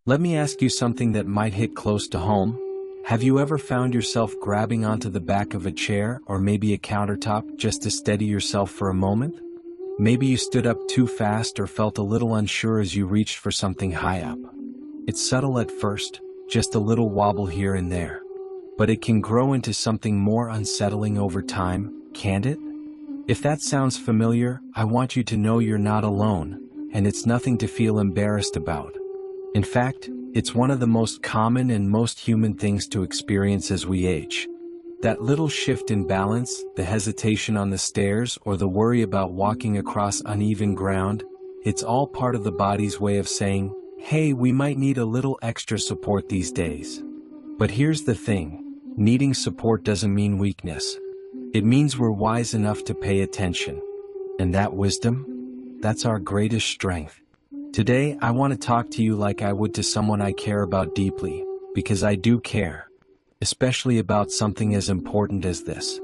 Let me ask you something that might hit close to home. Have you ever found yourself grabbing onto the back of a chair or maybe a countertop just to steady yourself for a moment? Maybe you stood up too fast or felt a little unsure as you reached for something high up. It's subtle at first, just a little wobble here and there. But it can grow into something more unsettling over time, can't it? If that sounds familiar, I want you to know you're not alone, and it's nothing to feel embarrassed about. In fact, it's one of the most common and most human things to experience as we age. That little shift in balance, the hesitation on the stairs, or the worry about walking across uneven ground, it's all part of the body's way of saying, hey, we might need a little extra support these days. But here's the thing, needing support doesn't mean weakness. It means we're wise enough to pay attention. And that wisdom? That's our greatest strength. Today, I want to talk to you like I would to someone I care about deeply, because I do care, especially about something as important as this.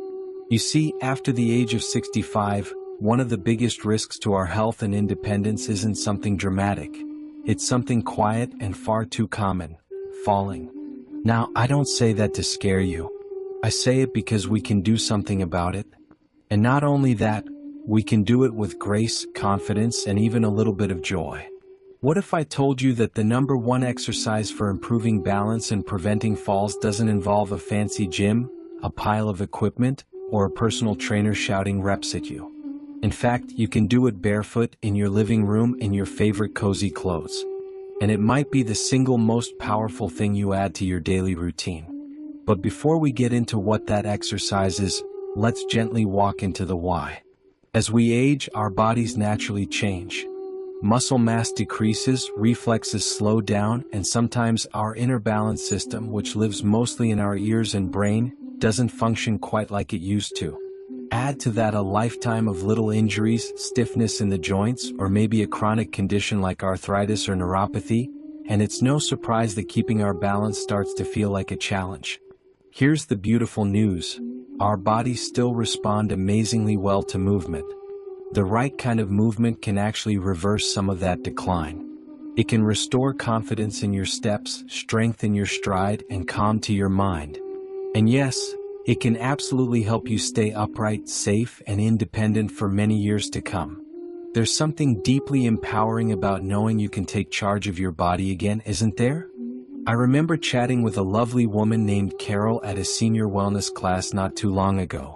You see, after the age of 65, one of the biggest risks to our health and independence isn't something dramatic. It's something quiet and far too common, falling. Now, I don't say that to scare you. I say it because we can do something about it. And not only that, we can do it with grace, confidence, and even a little bit of joy. What if I told you that the number one exercise for improving balance and preventing falls doesn't involve a fancy gym, a pile of equipment, or a personal trainer shouting reps at you? In fact, you can do it barefoot in your living room in your favorite cozy clothes. And it might be the single most powerful thing you add to your daily routine. But before we get into what that exercise is, let's gently walk into the why. As we age, our bodies naturally change. Muscle mass decreases, reflexes slow down, and sometimes our inner balance system, which lives mostly in our ears and brain, doesn't function quite like it used to. Add to that a lifetime of little injuries, stiffness in the joints, or maybe a chronic condition like arthritis or neuropathy, and it's no surprise that keeping our balance starts to feel like a challenge. Here's the beautiful news. Our bodies still respond amazingly well to movement. The right kind of movement can actually reverse some of that decline. It can restore confidence in your steps, strength in your stride, and calm to your mind. And yes, it can absolutely help you stay upright, safe, and independent for many years to come. There's something deeply empowering about knowing you can take charge of your body again, isn't there? I remember chatting with a lovely woman named Carol at a senior wellness class not too long ago.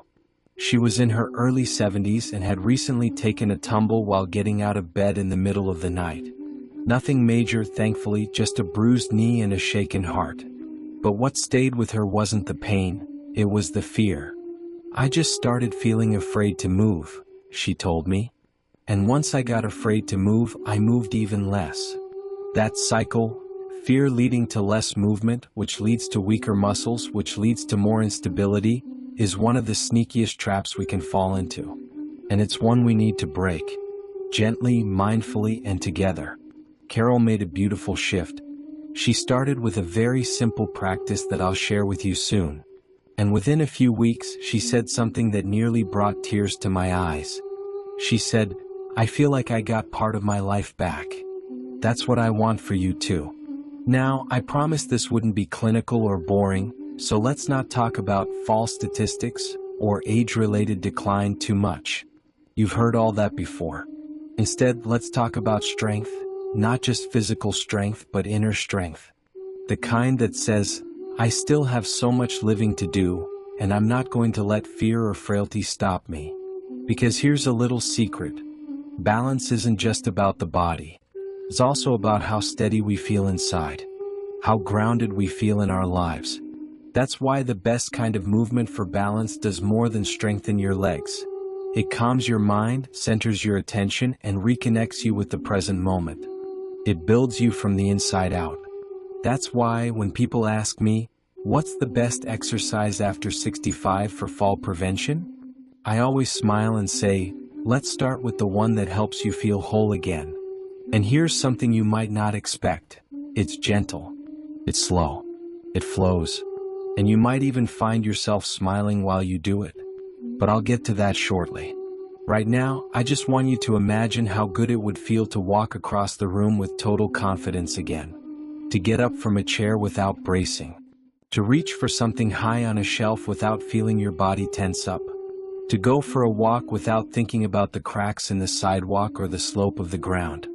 She was in her early 70s and had recently taken a tumble while getting out of bed in the middle of the night. Nothing major, thankfully, just a bruised knee and a shaken heart. But what stayed with her wasn't the pain, it was the fear. I just started feeling afraid to move, she told me. And once I got afraid to move, I moved even less. That cycle, fear leading to less movement, which leads to weaker muscles, which leads to more instability, is one of the sneakiest traps we can fall into. And it's one we need to break. Gently, mindfully, and together. Carol made a beautiful shift. She started with a very simple practice that I'll share with you soon. And within a few weeks, she said something that nearly brought tears to my eyes. She said, I feel like I got part of my life back. That's what I want for you too. Now, I promised this wouldn't be clinical or boring, so let's not talk about false statistics or age-related decline too much. You've heard all that before. Instead, let's talk about strength, not just physical strength, but inner strength. The kind that says, I still have so much living to do, and I'm not going to let fear or frailty stop me. Because here's a little secret. Balance isn't just about the body. It's also about how steady we feel inside, how grounded we feel in our lives. That's why the best kind of movement for balance does more than strengthen your legs. It calms your mind, centers your attention, and reconnects you with the present moment. It builds you from the inside out. That's why when people ask me, what's the best exercise after 65 for fall prevention? I always smile and say, let's start with the one that helps you feel whole again. And here's something you might not expect. It's gentle. It's slow. It flows. And you might even find yourself smiling while you do it. But I'll get to that shortly. Right now, I just want you to imagine how good it would feel to walk across the room with total confidence again. to get up from a chair without bracing, to reach for something high on a shelf without feeling your body tense up, to go for a walk without thinking about the cracks in the sidewalk or the slope of the ground.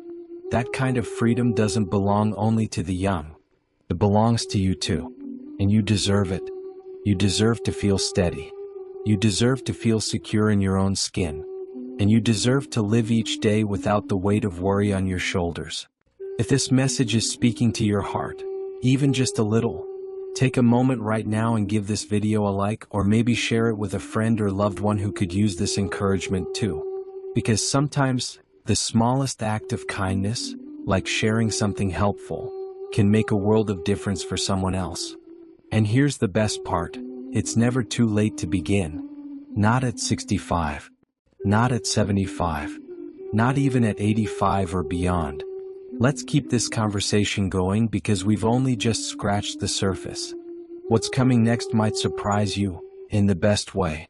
That kind of freedom doesn't belong only to the young. It belongs to you too. And you deserve it. You deserve to feel steady. You deserve to feel secure in your own skin. And you deserve to live each day without the weight of worry on your shoulders. If this message is speaking to your heart, even just a little, take a moment right now and give this video a like, or maybe share it with a friend or loved one who could use this encouragement too. Because sometimes the smallest act of kindness, like sharing something helpful, can make a world of difference for someone else. And here's the best part, it's never too late to begin. Not at 65, not at 75, not even at 85 or beyond. Let's keep this conversation going because we've only just scratched the surface. What's coming next might surprise you, in the best way.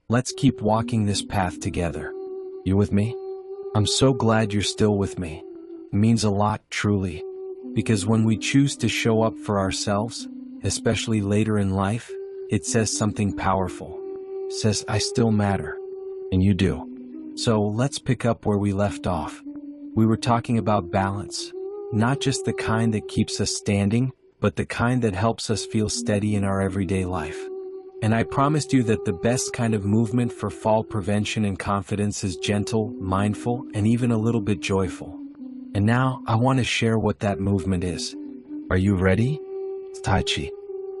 Let's keep walking this path together. You with me? I'm so glad you're still with me. It means a lot, truly. Because when we choose to show up for ourselves, especially later in life, it says something powerful. It says, I still matter. And you do. So let's pick up where we left off. We were talking about balance, not just the kind that keeps us standing, but the kind that helps us feel steady in our everyday life. And I promised you that the best kind of movement for fall prevention and confidence is gentle, mindful, and even a little bit joyful. And now I want to share what that movement is. Are you ready? It's Tai Chi.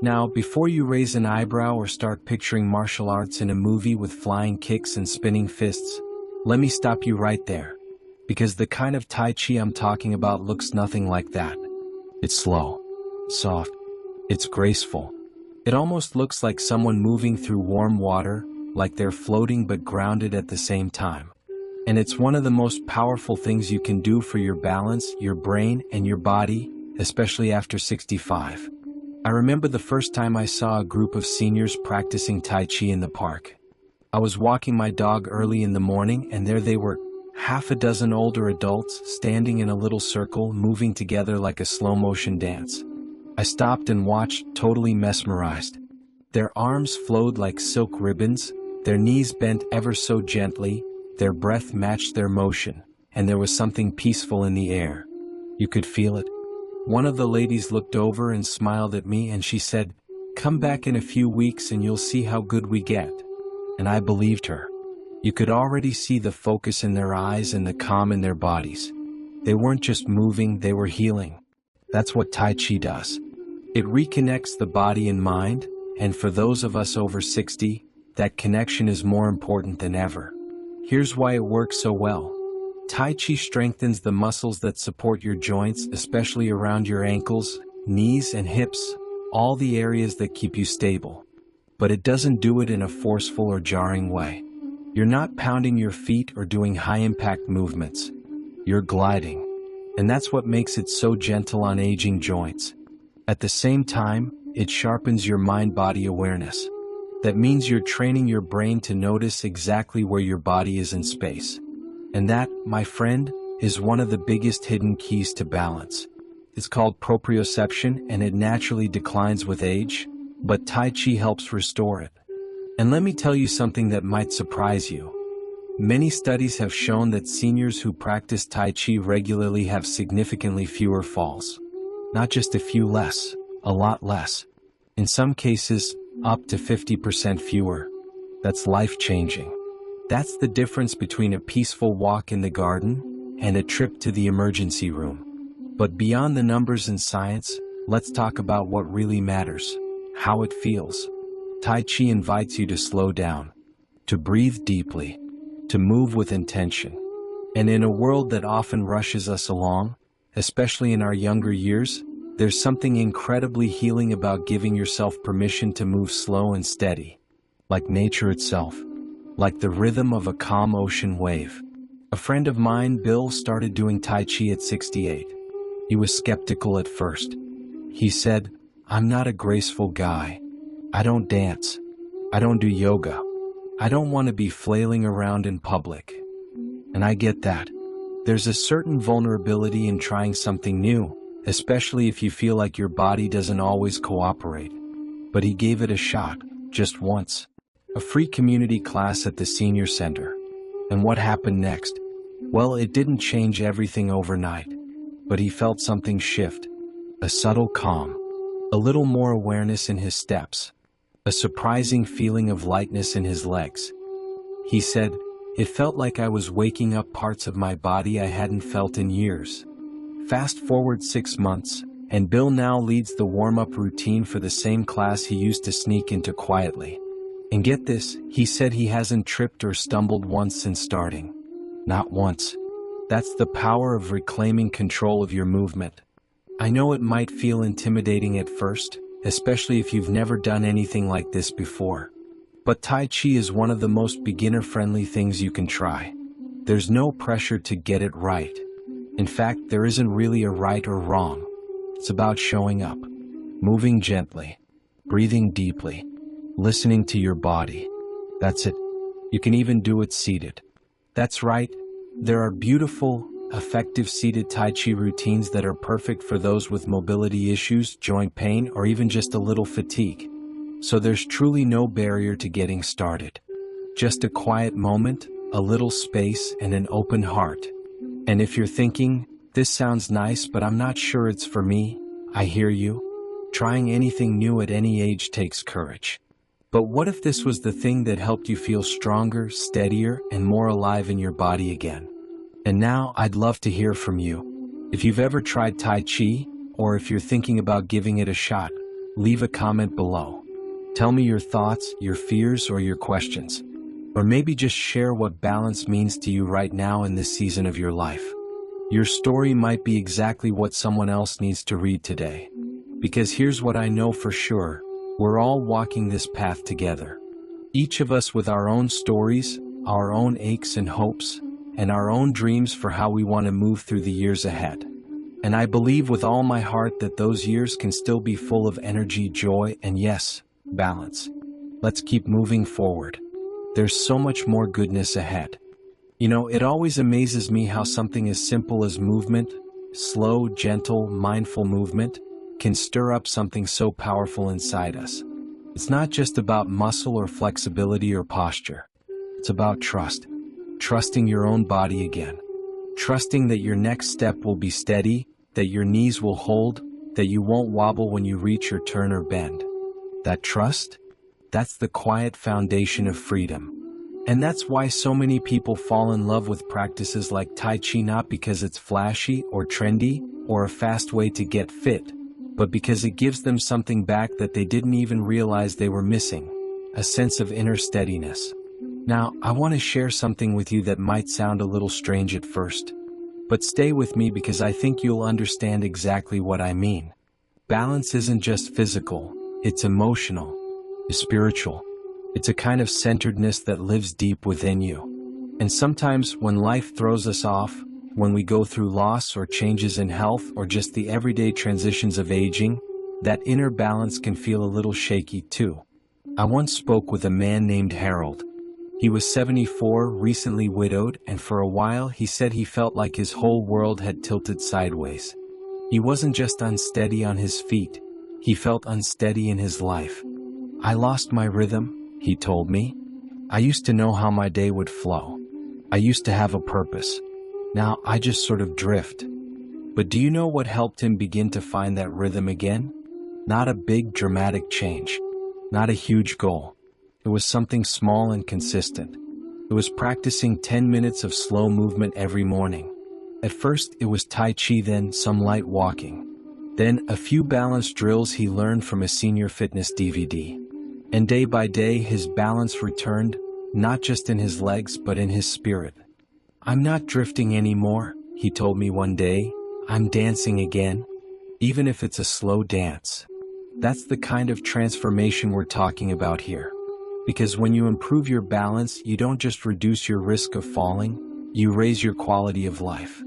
Now, before you raise an eyebrow or start picturing martial arts in a movie with flying kicks and spinning fists, let me stop you right there. Because the kind of Tai Chi I'm talking about looks nothing like that. It's slow, soft, it's graceful. It almost looks like someone moving through warm water, like they're floating but grounded at the same time. And it's one of the most powerful things you can do for your balance, your brain, and your body, especially after 65. I remember the first time I saw a group of seniors practicing Tai Chi in the park. I was walking my dog early in the morning, and there they were, half a dozen older adults standing in a little circle, moving together like a slow-motion dance. I stopped and watched, totally mesmerized. Their arms flowed like silk ribbons, their knees bent ever so gently, their breath matched their motion, and there was something peaceful in the air. You could feel it. One of the ladies looked over and smiled at me, and she said, "Come back in a few weeks and you'll see how good we get." And I believed her. You could already see the focus in their eyes and the calm in their bodies. They weren't just moving, they were healing. That's what Tai Chi does. It reconnects the body and mind, and for those of us over 60, that connection is more important than ever. Here's why it works so well. Tai Chi strengthens the muscles that support your joints, especially around your ankles, knees, and hips, all the areas that keep you stable. But it doesn't do it in a forceful or jarring way. You're not pounding your feet or doing high-impact movements. You're gliding. And that's what makes it so gentle on aging joints. At the same time, it sharpens your mind-body awareness. That means you're training your brain to notice exactly where your body is in space. And that, my friend, is one of the biggest hidden keys to balance. It's called proprioception, and it naturally declines with age, but Tai Chi helps restore it. And let me tell you something that might surprise you. Many studies have shown that seniors who practice Tai Chi regularly have significantly fewer falls. Not just a few less, a lot less. In some cases, up to 50% fewer. That's life-changing. That's the difference between a peaceful walk in the garden and a trip to the emergency room. But beyond the numbers and science, let's talk about what really matters, how it feels. Tai Chi invites you to slow down, to breathe deeply, to move with intention. And in a world that often rushes us along, especially in our younger years, there's something incredibly healing about giving yourself permission to move slow and steady, like nature itself, like the rhythm of a calm ocean wave. A friend of mine, Bill, started doing Tai Chi at 68. He was skeptical at first. He said, "I'm not a graceful guy. I don't dance. I don't do yoga. I don't want to be flailing around in public." And I get that. There's a certain vulnerability in trying something new, especially if you feel like your body doesn't always cooperate. But he gave it a shot, just once. A free community class at the senior center. And what happened next? Well, it didn't change everything overnight, but he felt something shift. A subtle calm, a little more awareness in his steps, a surprising feeling of lightness in his legs. He said, "It felt like I was waking up parts of my body I hadn't felt in years." Fast forward 6 months, and Bill now leads the warm-up routine for the same class he used to sneak into quietly. And get this, he said he hasn't tripped or stumbled once since starting. Not once. That's the power of reclaiming control of your movement. I know it might feel intimidating at first, especially if you've never done anything like this before. But Tai Chi is one of the most beginner-friendly things you can try. There's no pressure to get it right. In fact, there isn't really a right or wrong. It's about showing up, moving gently, breathing deeply, listening to your body. That's it. You can even do it seated. That's right. There are beautiful, effective seated Tai Chi routines that are perfect for those with mobility issues, joint pain, or even just a little fatigue. So there's truly no barrier to getting started. Just a quiet moment, a little space, and an open heart. And if you're thinking, "This sounds nice, but I'm not sure it's for me," I hear you. Trying anything new at any age takes courage. But what if this was the thing that helped you feel stronger, steadier, and more alive in your body again? And now I'd love to hear from you. If you've ever tried Tai Chi, or if you're thinking about giving it a shot, leave a comment below. Tell me your thoughts, your fears, or your questions. Or maybe just share what balance means to you right now in this season of your life. Your story might be exactly what someone else needs to read today. Because here's what I know for sure. We're all walking this path together. Each of us with our own stories, our own aches and hopes, and our own dreams for how we want to move through the years ahead. And I believe with all my heart that those years can still be full of energy, joy, and yes, balance. Let's keep moving forward. There's so much more goodness ahead. You know, it always amazes me how something as simple as movement, slow, gentle, mindful movement, can stir up something so powerful inside us. It's not just about muscle or flexibility or posture. It's about trust. Trusting your own body again. Trusting that your next step will be steady, that your knees will hold, that you won't wobble when you reach your turn or bend. That trust? That's the quiet foundation of freedom. And that's why so many people fall in love with practices like Tai Chi, not because it's flashy or trendy or a fast way to get fit, but because it gives them something back that they didn't even realize they were missing, a sense of inner steadiness. Now, I want to share something with you that might sound a little strange at first, but stay with me because I think you'll understand exactly what I mean. Balance isn't just physical, it's emotional, it's spiritual. It's a kind of centeredness that lives deep within you. And sometimes when life throws us off, when we go through loss or changes in health or just the everyday transitions of aging, that inner balance can feel a little shaky too. I once spoke with a man named Harold. He was 74, recently widowed, and for a while he said he felt like his whole world had tilted sideways. He wasn't just unsteady on his feet, he felt unsteady in his life. "I lost my rhythm," he told me. "I used to know how my day would flow. I used to have a purpose. Now I just sort of drift." But do you know what helped him begin to find that rhythm again? Not a big dramatic change. Not a huge goal. It was something small and consistent. It was practicing 10 minutes of slow movement every morning. At first it was Tai Chi, then some light walking. Then a few balance drills he learned from a senior fitness DVD. And day by day his balance returned, not just in his legs but in his spirit. "I'm not drifting anymore," he told me one day. "I'm dancing again, even if it's a slow dance." That's the kind of transformation we're talking about here. Because when you improve your balance, you don't just reduce your risk of falling, you raise your quality of life.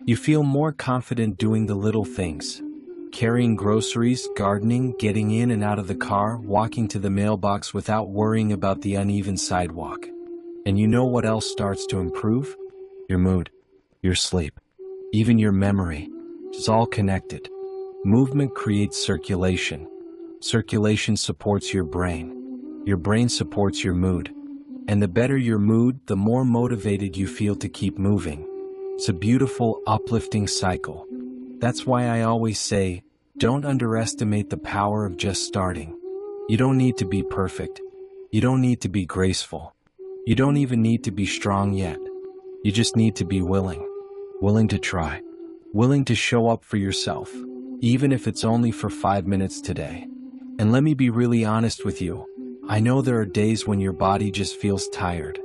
You feel more confident doing the little things. Carrying groceries, gardening, getting in and out of the car, walking to the mailbox without worrying about the uneven sidewalk. And you know what else starts to improve? Your mood, your sleep, even your memory. It's all connected. Movement creates circulation. Circulation supports your brain. Your brain supports your mood. And the better your mood, the more motivated you feel to keep moving. It's a beautiful, uplifting cycle. That's why I always say, don't underestimate the power of just starting. You don't need to be perfect. You don't need to be graceful. You don't even need to be strong yet. You just need to be willing. Willing to try. Willing to show up for yourself, even if it's only for 5 minutes today. And let me be really honest with you. I know there are days when your body just feels tired.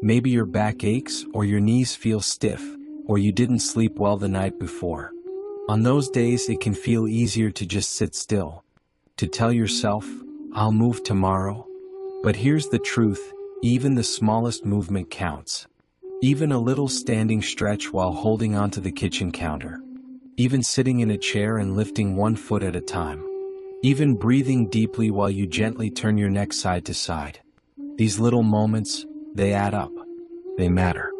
Maybe your back aches, or your knees feel stiff, or you didn't sleep well the night before. On those days, it can feel easier to just sit still, to tell yourself, I'll move tomorrow. But here's the truth, even the smallest movement counts. Even a little standing stretch while holding onto the kitchen counter. Even sitting in a chair and lifting one foot at a time. Even breathing deeply while you gently turn your neck side to side. These little moments, they add up. They matter.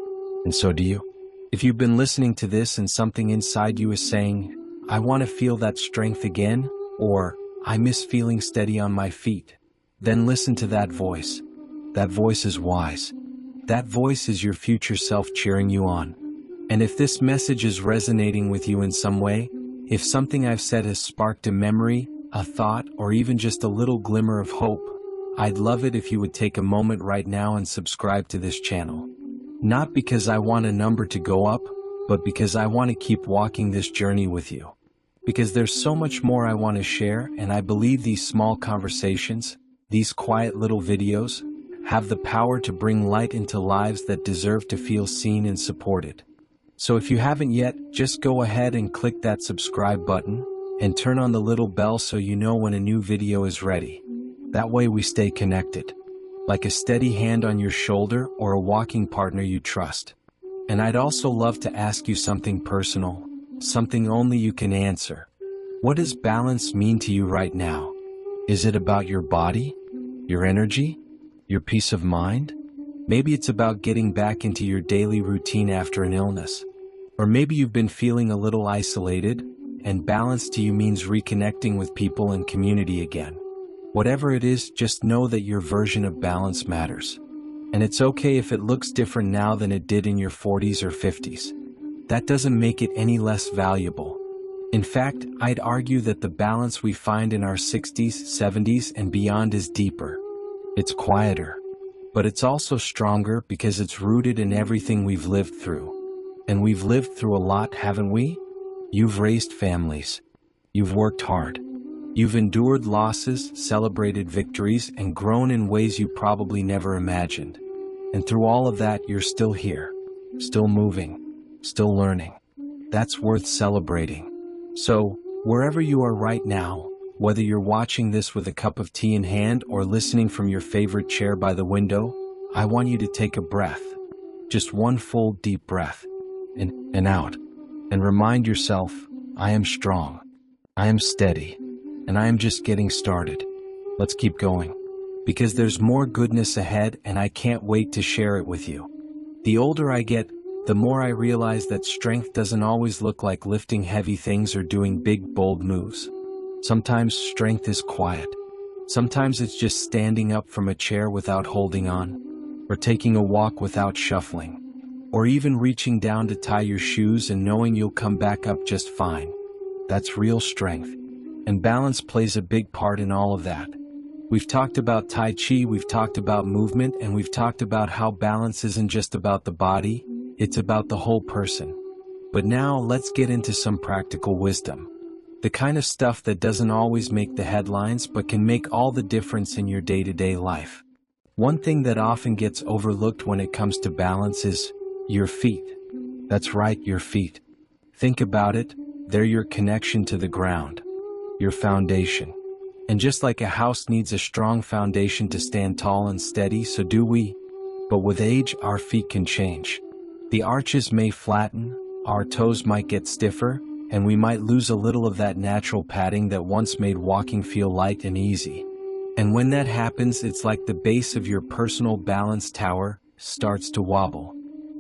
And so do you. If you've been listening to this and something inside you is saying, I want to feel that strength again, or I miss feeling steady on my feet, then listen to that voice. That voice is wise. That voice is your future self cheering you on. And if this message is resonating with you in some way, if something I've said has sparked a memory, a thought, or even just a little glimmer of hope, I'd love it if you would take a moment right now and subscribe to this channel. Not because I want a number to go up, but because I want to keep walking this journey with you. Because there's so much more I want to share, and I believe these small conversations, these quiet little videos, have the power to bring light into lives that deserve to feel seen and supported. So if you haven't yet, just go ahead and click that subscribe button, and turn on the little bell so you know when a new video is ready. That way we stay connected. Like a steady hand on your shoulder or a walking partner you trust. And I'd also love to ask you something personal, something only you can answer. What does balance mean to you right now? Is it about your body, your energy, your peace of mind? Maybe it's about getting back into your daily routine after an illness. Or maybe you've been feeling a little isolated, and balance to you means reconnecting with people and community again. Whatever it is, just know that your version of balance matters. And it's okay if it looks different now than it did in your 40s or 50s. That doesn't make it any less valuable. In fact, I'd argue that the balance we find in our 60s, 70s, and beyond is deeper. It's quieter. But it's also stronger because it's rooted in everything we've lived through. And we've lived through a lot, haven't we? You've raised families. You've worked hard. You've endured losses, celebrated victories, and grown in ways you probably never imagined. And through all of that, you're still here, still moving, still learning. That's worth celebrating. So, wherever you are right now, whether you're watching this with a cup of tea in hand or listening from your favorite chair by the window, I want you to take a breath. Just one full deep breath. In and out. And remind yourself, I am strong. I am steady. And I am just getting started. Let's keep going. Because there's more goodness ahead and I can't wait to share it with you. The older I get, the more I realize that strength doesn't always look like lifting heavy things or doing big, bold moves. Sometimes strength is quiet. Sometimes it's just standing up from a chair without holding on, or taking a walk without shuffling, or even reaching down to tie your shoes and knowing you'll come back up just fine. That's real strength. And balance plays a big part in all of that. We've talked about Tai Chi, we've talked about movement, and we've talked about how balance isn't just about the body, it's about the whole person. But now let's get into some practical wisdom. The kind of stuff that doesn't always make the headlines but can make all the difference in your day-to-day life. One thing that often gets overlooked when it comes to balance is your feet. That's right, your feet. Think about it, they're your connection to the ground. Your foundation. And just like a house needs a strong foundation to stand tall and steady, so do we. But with age, our feet can change. The arches may flatten, our toes might get stiffer, and we might lose a little of that natural padding that once made walking feel light and easy. And when that happens, it's like the base of your personal balance tower starts to wobble.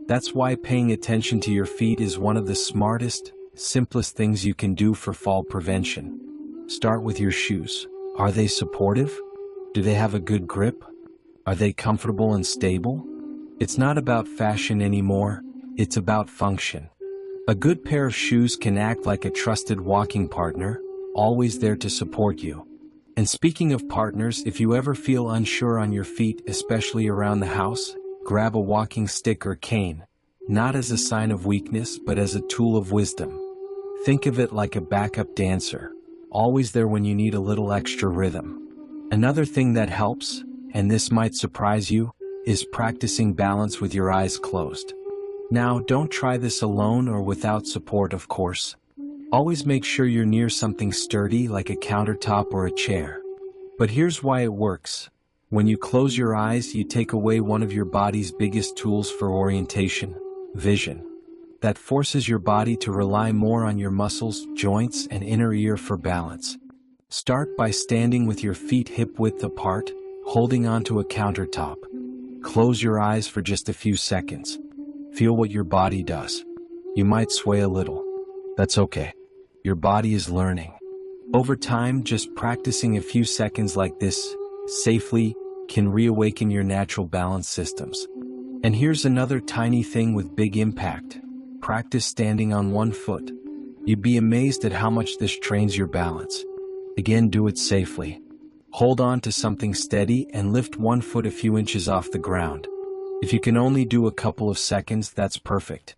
That's why paying attention to your feet is one of the smartest, simplest things you can do for fall prevention. Start with your shoes. Are they supportive? Do they have a good grip? Are they comfortable and stable? It's not about fashion anymore, it's about function. A good pair of shoes can act like a trusted walking partner, always there to support you. And speaking of partners, if you ever feel unsure on your feet, especially around the house, grab a walking stick or cane, not as a sign of weakness, but as a tool of wisdom. Think of it like a backup dancer, always there when you need a little extra rhythm. Another thing that helps, and this might surprise you, is practicing balance with your eyes closed. Now, don't try this alone or without support, of course. Always make sure you're near something sturdy like a countertop or a chair. But here's why it works. When you close your eyes, you take away one of your body's biggest tools for orientation, vision. That forces your body to rely more on your muscles, joints, and inner ear for balance. Start by standing with your feet hip-width apart, holding onto a countertop. Close your eyes for just a few seconds. Feel what your body does. You might sway a little. That's okay. Your body is learning. Over time, just practicing a few seconds like this, safely, can reawaken your natural balance systems. And here's another tiny thing with big impact. Practice standing on one foot. You'd be amazed at how much this trains your balance. Again, do it safely. Hold on to something steady and lift one foot a few inches off the ground. If you can only do a couple of seconds, that's perfect.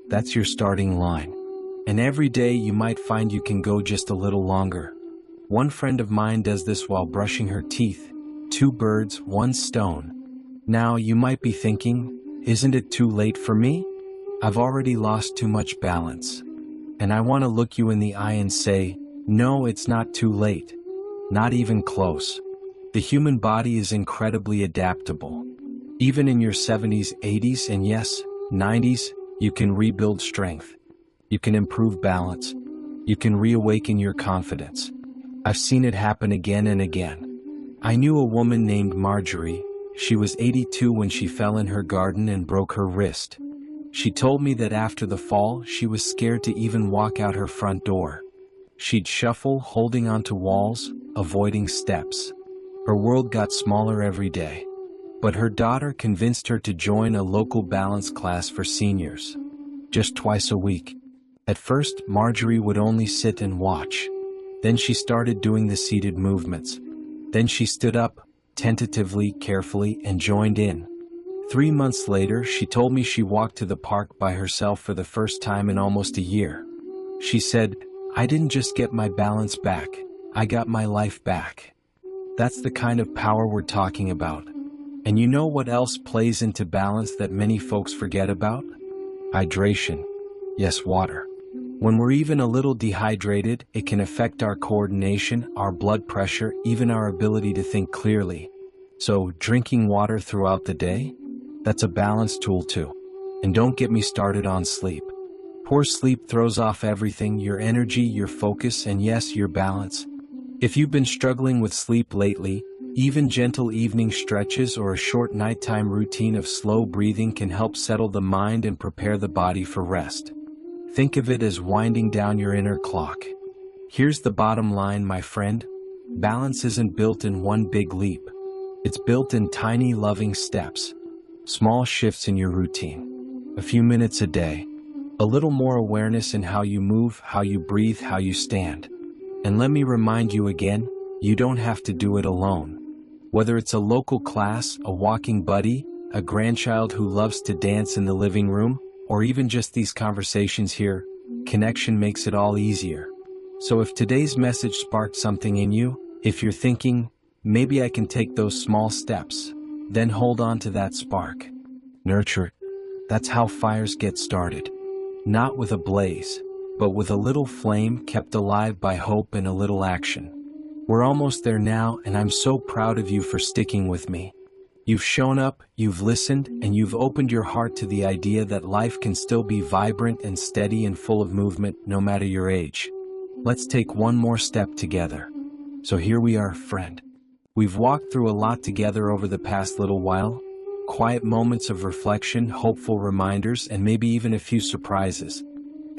That's your starting line. And every day you might find you can go just a little longer. One friend of mine does this while brushing her teeth. 2 birds, 1 stone. Now you might be thinking, isn't it too late for me? I've already lost too much balance. And I want to look you in the eye and say, no, it's not too late. Not even close. The human body is incredibly adaptable. Even in your 70s, 80s, and yes, 90s, you can rebuild strength. You can improve balance. You can reawaken your confidence. I've seen it happen again and again. I knew a woman named Marjorie. She was 82 when she fell in her garden and broke her wrist. She told me that after the fall, she was scared to even walk out her front door. She'd shuffle, holding onto walls, avoiding steps. Her world got smaller every day. But her daughter convinced her to join a local balance class for seniors. Just twice a week. At first, Marjorie would only sit and watch. Then she started doing the seated movements. Then she stood up, tentatively, carefully, and joined in. 3 months later, she told me she walked to the park by herself for the first time in almost a year. She said, I didn't just get my balance back, I got my life back. That's the kind of power we're talking about. And you know what else plays into balance that many folks forget about? Hydration. Yes, water. When we're even a little dehydrated, it can affect our coordination, our blood pressure, even our ability to think clearly. So, drinking water throughout the day? That's a balance tool too. And don't get me started on sleep. Poor sleep throws off everything, your energy, your focus, and yes, your balance. If you've been struggling with sleep lately, even gentle evening stretches or a short nighttime routine of slow breathing can help settle the mind and prepare the body for rest. Think of it as winding down your inner clock. Here's the bottom line, my friend. Balance isn't built in one big leap. It's built in tiny, loving steps. Small shifts in your routine. A few minutes a day. A little more awareness in how you move, how you breathe, how you stand. And let me remind you again, you don't have to do it alone. Whether it's a local class, a walking buddy, a grandchild who loves to dance in the living room, or even just these conversations here, connection makes it all easier. So if today's message sparked something in you, if you're thinking, maybe I can take those small steps, then hold on to that spark. Nurture it. That's how fires get started. Not with a blaze, but with a little flame kept alive by hope and a little action. We're almost there now, and I'm so proud of you for sticking with me. You've shown up, you've listened, and you've opened your heart to the idea that life can still be vibrant and steady and full of movement, no matter your age. Let's take one more step together. So here we are, friend. We've walked through a lot together over the past little while. Quiet moments of reflection, hopeful reminders, and maybe even a few surprises.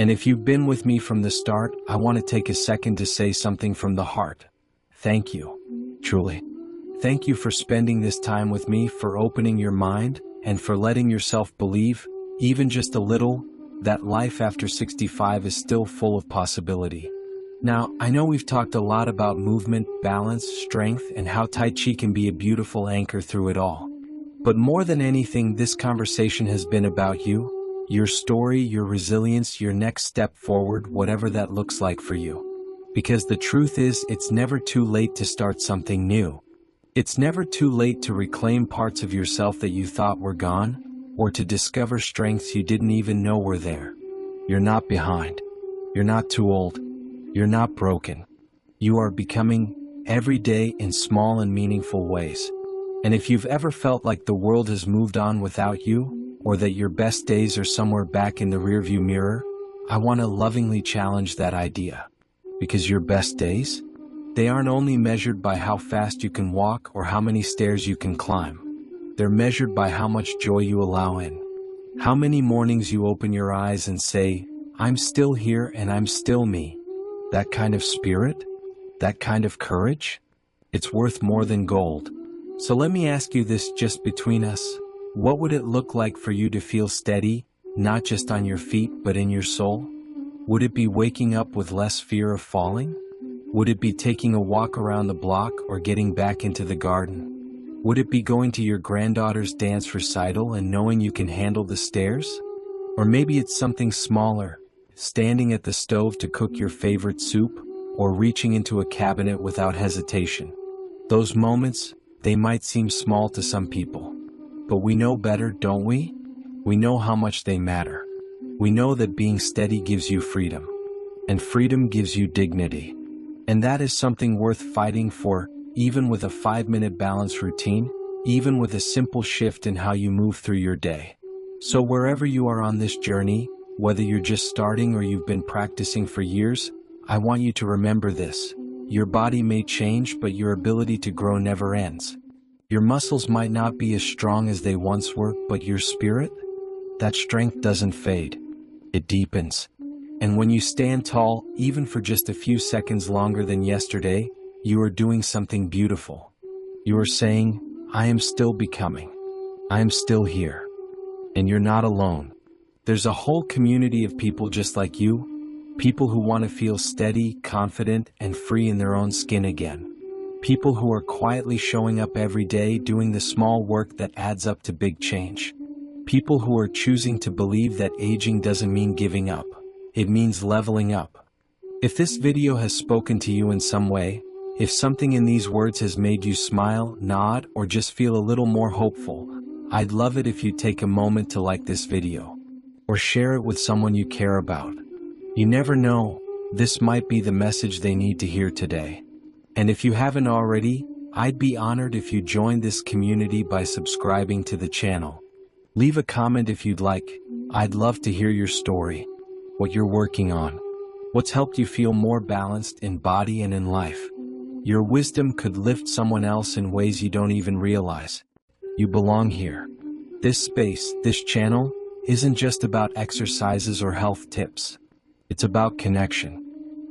And if you've been with me from the start, I want to take a second to say something from the heart. Thank you. Truly. Thank you for spending this time with me, for opening your mind, and for letting yourself believe, even just a little, that life after 65 is still full of possibility. Now, I know we've talked a lot about movement, balance, strength, and how Tai Chi can be a beautiful anchor through it all. But more than anything, this conversation has been about you, your story, your resilience, your next step forward, whatever that looks like for you. Because the truth is, it's never too late to start something new. It's never too late to reclaim parts of yourself that you thought were gone, or to discover strengths you didn't even know were there. You're not behind. You're not too old. You're not broken. You are becoming every day in small and meaningful ways. And if you've ever felt like the world has moved on without you, or that your best days are somewhere back in the rearview mirror, I want to lovingly challenge that idea. Because your best days, they aren't only measured by how fast you can walk or how many stairs you can climb. They're measured by how much joy you allow in. How many mornings you open your eyes and say, I'm still here and I'm still me. That kind of spirit, that kind of courage, it's worth more than gold. So let me ask you this, just between us. What would it look like for you to feel steady, not just on your feet, but in your soul? Would it be waking up with less fear of falling? Would it be taking a walk around the block or getting back into the garden? Would it be going to your granddaughter's dance recital and knowing you can handle the stairs? Or maybe it's something smaller, standing at the stove to cook your favorite soup, or reaching into a cabinet without hesitation. Those moments, they might seem small to some people. But we know better, don't we? We know how much they matter. We know that being steady gives you freedom, and freedom gives you dignity. And that is something worth fighting for, even with a 5-minute balance routine, even with a simple shift in how you move through your day. So wherever you are on this journey, whether you're just starting or you've been practicing for years, I want you to remember this. Your body may change, but your ability to grow never ends. Your muscles might not be as strong as they once were, but your spirit, that strength doesn't fade. It deepens. And when you stand tall, even for just a few seconds longer than yesterday, you are doing something beautiful. You are saying, I am still becoming. I am still here. And you're not alone. There's a whole community of people just like you, people who want to feel steady, confident, and free in their own skin again. People who are quietly showing up every day, doing the small work that adds up to big change. People who are choosing to believe that aging doesn't mean giving up. It means leveling up. If this video has spoken to you in some way, if something in these words has made you smile, nod, or just feel a little more hopeful, I'd love it if you take a moment to like this video, or share it with someone you care about. You never know, this might be the message they need to hear today. And if you haven't already, I'd be honored if you joined this community by subscribing to the channel. Leave a comment if you'd like. I'd love to hear your story, what you're working on, what's helped you feel more balanced in body and in life. Your wisdom could lift someone else in ways you don't even realize. You belong here. This space, this channel, isn't just about exercises or health tips. It's about connection.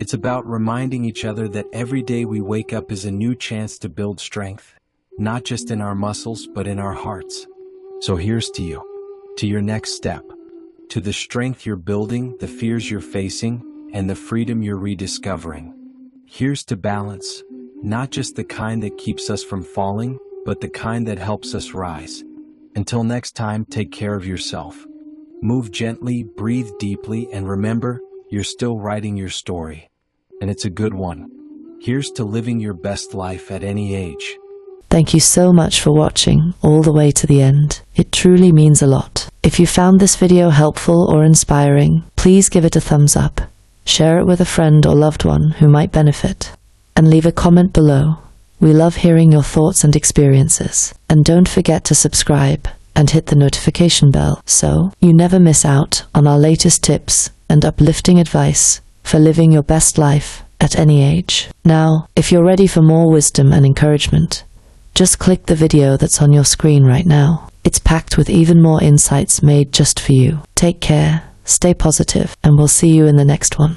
It's about reminding each other that every day we wake up is a new chance to build strength, not just in our muscles, but in our hearts. So here's to you, to your next step, to the strength you're building, the fears you're facing, and the freedom you're rediscovering. Here's to balance, not just the kind that keeps us from falling, but the kind that helps us rise. Until next time, take care of yourself. Move gently, breathe deeply, and remember, you're still writing your story. And it's a good one. Here's to living your best life at any age. Thank you so much for watching all the way to the end. It truly means a lot. If you found this video helpful or inspiring, please give it a thumbs up. Share it with a friend or loved one who might benefit. And leave a comment below. We love hearing your thoughts and experiences. And don't forget to subscribe and hit the notification bell so you never miss out on our latest tips and uplifting advice for living your best life at any age. Now, if you're ready for more wisdom and encouragement, just click the video that's on your screen right now. It's packed with even more insights made just for you. Take care, stay positive, and we'll see you in the next one.